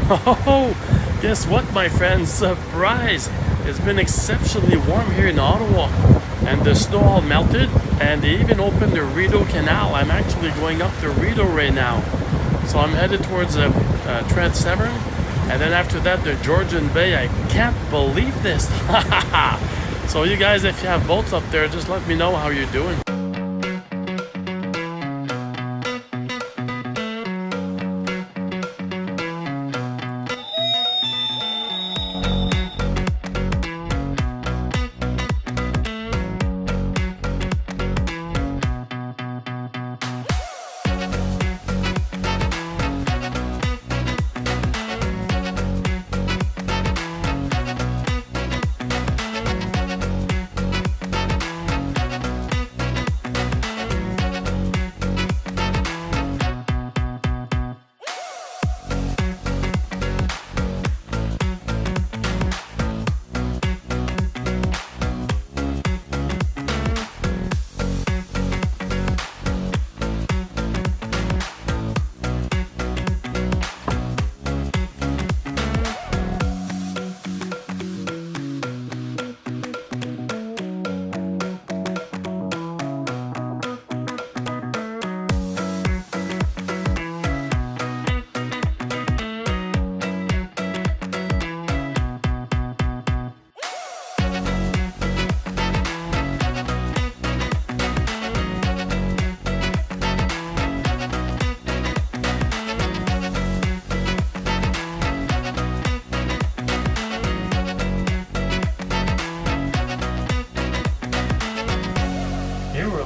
Oh, guess what, my friends? Surprise! It's been exceptionally warm here in Ottawa, and the snow all melted, and they even opened the Rideau Canal. I'm actually going up the Rideau right now. So I'm headed towards Trent Severn, and then after that, the Georgian Bay. I can't believe this. So you guys, if you have boats up there, just let me know how you're doing.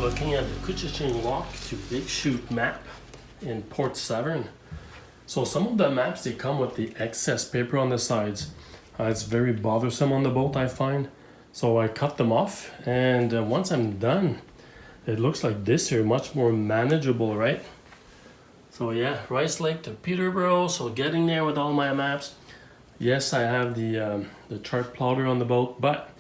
Looking at the Couchiching Walk to Big Chute map in Port Severn. So some of the maps, they come with the excess paper on the sides. It's very bothersome on the boat, I find. So I cut them off, and once I'm done, it looks like this here, much more manageable, right? So yeah, Rice Lake to Peterborough, so getting there with all my maps. Yes, I have the chart plotter on the boat, but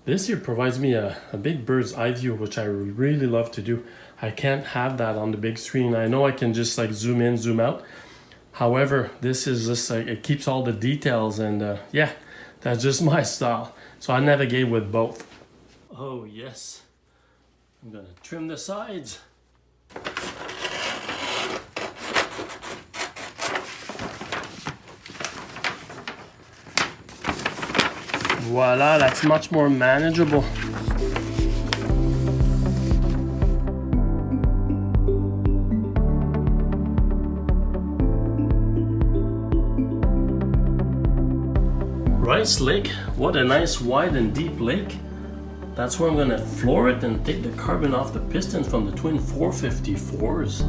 this here provides me a big bird's eye view, which I really love to do. I can't have that on the big screen. I know I can just like zoom in, zoom out. However, this is just like, it keeps all the details, and yeah, that's just my style. So I navigate with both. Oh yes, I'm gonna trim the sides. Voila, that's much more manageable. Rice Lake, what a nice wide and deep lake. That's where I'm gonna floor it and take the carbon off the pistons from the twin 454s.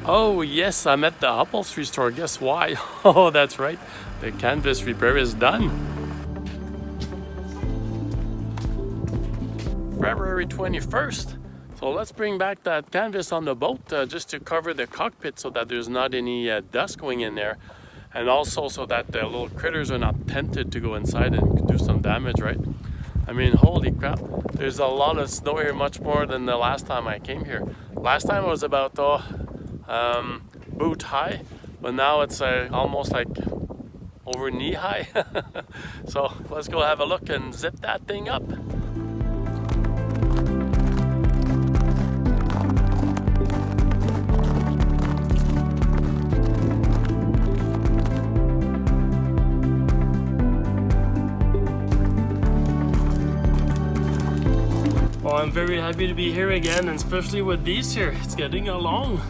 Oh yes, I'm at the upholstery store. Guess why? Oh, that's right. The canvas repair is done. February 21st. So let's bring back that canvas on the boat just to cover the cockpit so that there's not any dust going in there. And also so that the little critters are not tempted to go inside and do some damage, right? I mean, holy crap. There's a lot of snow here, much more than the last time I came here. Last time it was about boot high, but now it's almost like over knee high. So let's go have a look and zip that thing up. Well, I'm very happy to be here again, and especially with these here, it's getting along.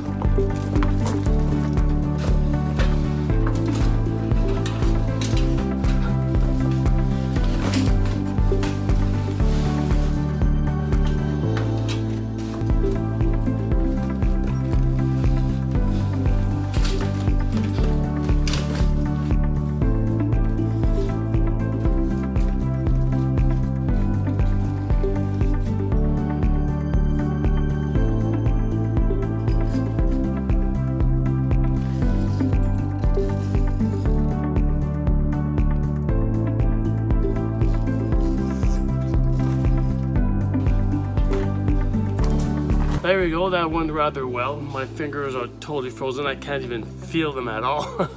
there we go, that went rather well. My fingers are totally frozen, I can't even feel them at all.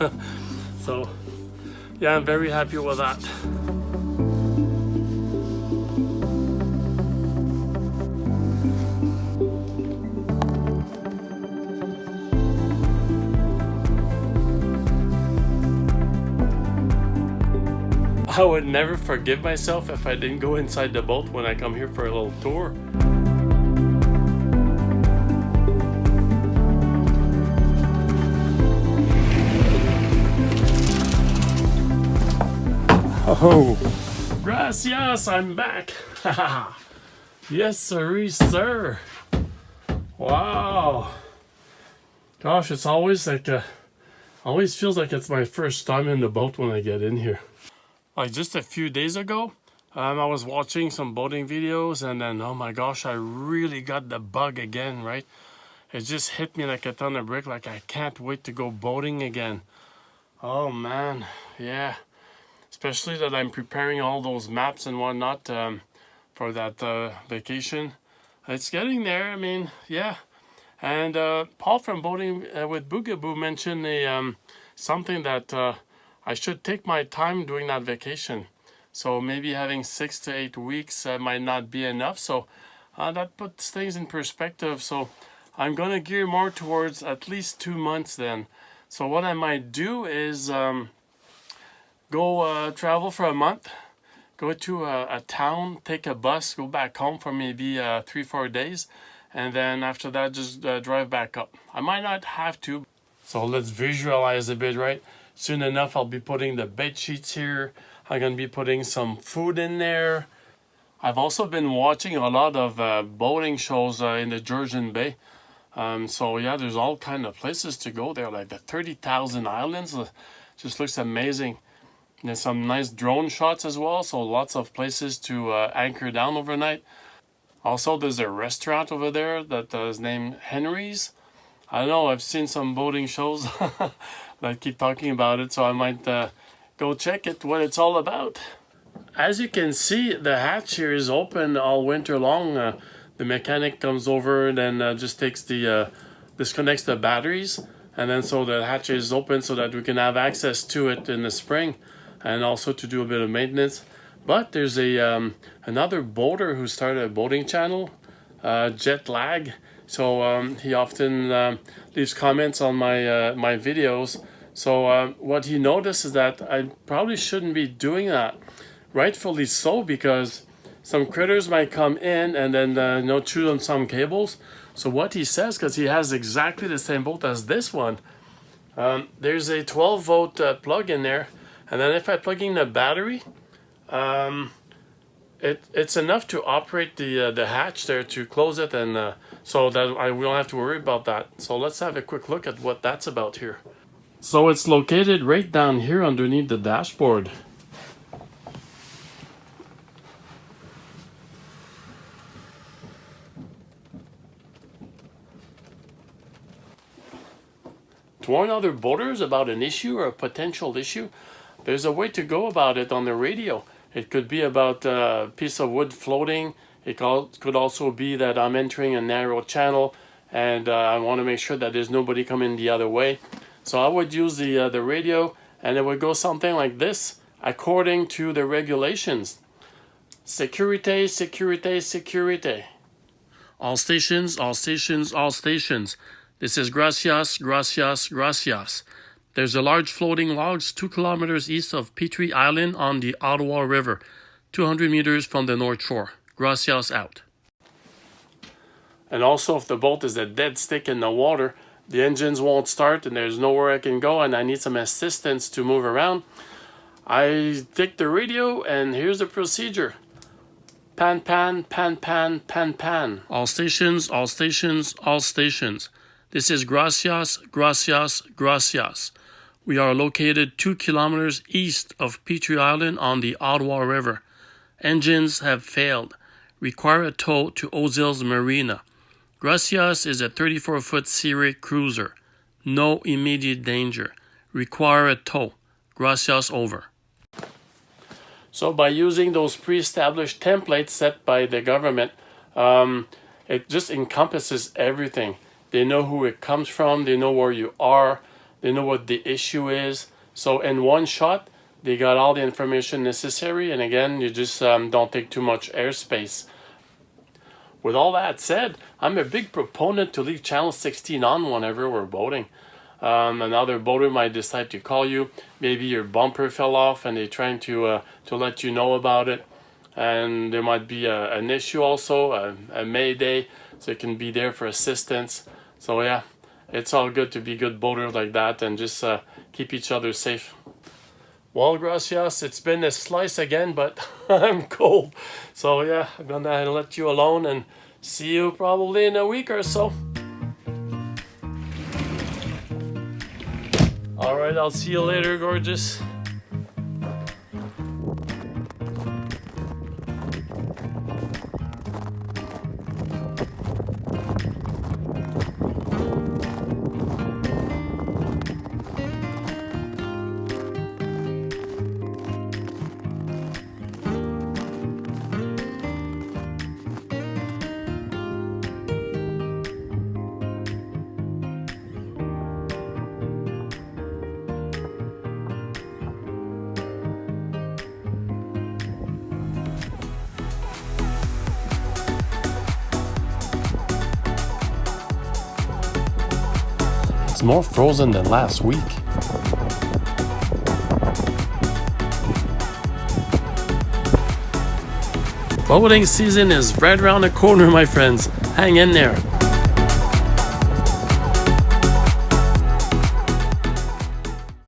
So yeah, I'm very happy with that. I would never forgive myself if I didn't go inside the boat when I come here for a little tour. Oh, gracias, I'm back. Yes, sir. Wow. Gosh, it's always like always feels like it's my first time in the boat when I get in here. Like just a few days ago, I was watching some boating videos, and then, oh my gosh, I really got the bug again, right? It just hit me like a ton of brick, like I can't wait to go boating again. Oh man, yeah. Especially that I'm preparing all those maps and whatnot for that vacation. It's getting there, I mean, yeah. And Paul from Boating with Boogaboo mentioned something that I should take my time during that vacation. So maybe having 6 to 8 weeks might not be enough. So that puts things in perspective. So I'm going to gear more towards at least 2 months then. So what I might do is go travel for a month, go to a town, take a bus, go back home for maybe 3-4 days, and then after that just drive back up. I might not have to. So let's visualize a bit, right? Soon enough I'll be putting the bed sheets here. I'm going to be putting some food in there. I've also been watching a lot of boating shows in the Georgian Bay. So yeah, there's all kind of places to go there, like the 30,000 islands. Just looks amazing. There's some nice drone shots as well, so lots of places to anchor down overnight. Also, there's a restaurant over there that is named Henry's. I don't know, I've seen some boating shows that keep talking about it, so I might go check it, what it's all about. As you can see, the hatch here is open all winter long. The mechanic comes over and then just takes the disconnects the batteries, and then so the hatch is open so that we can have access to it in the spring, and also to do a bit of maintenance. But there's another boater who started a boating channel, Jet Lag. So he often leaves comments on my videos. So what he noticed is that I probably shouldn't be doing that. Rightfully so, because some critters might come in and then chew on some cables. So what he says, because he has exactly the same boat as this one, there's a 12-volt plug in there. And then if I plug in the battery, it's enough to operate the hatch there to close it, and so that we don't have to worry about that. So let's have a quick look at what that's about here. So it's located right down here underneath the dashboard. To warn other boaters about an issue or a potential issue, there's a way to go about it on the radio. It could be about a piece of wood floating. It could also be that I'm entering a narrow channel and I want to make sure that there's nobody coming the other way. So I would use the radio, and it would go something like this, according to the regulations. Sécurité, sécurité, sécurité. All stations, all stations, all stations. This is gracias, gracias, gracias. There's a large floating logs 2 kilometers east of Petrie Island on the Ottawa River, 200 meters from the North Shore. Gracias out. And also, if the boat is a dead stick in the water, the engines won't start and there's nowhere I can go and I need some assistance to move around, I take the radio and here's the procedure. Pan, pan, pan, pan, pan, pan. All stations, all stations, all stations. This is gracias, gracias, gracias. We are located 2 kilometers east of Petrie Island on the Ottawa River. Engines have failed. Require a tow to Ozil's Marina. Gracias is a 34-foot Sea Ray cruiser. No immediate danger. Require a tow. Gracias over. So by using those pre-established templates set by the government, it just encompasses everything. They know who it comes from, they know where you are, they know what the issue is. So in one shot, they got all the information necessary, and again, you just don't take too much airspace. With all that said, I'm a big proponent to leave channel 16 on whenever we're boating. Another boater might decide to call you. Maybe your bumper fell off and they're trying to let you know about it. And there might be an issue also, a mayday, so you can be there for assistance. So yeah, it's all good to be good boaters like that and just keep each other safe. Well, gracias, it's been a slice again, but I'm cold. So yeah, I'm gonna let you alone and see you probably in a week or so. All right, I'll see you later, gorgeous. It's more frozen than last week. Boating season is right around the corner, my friends. Hang in there.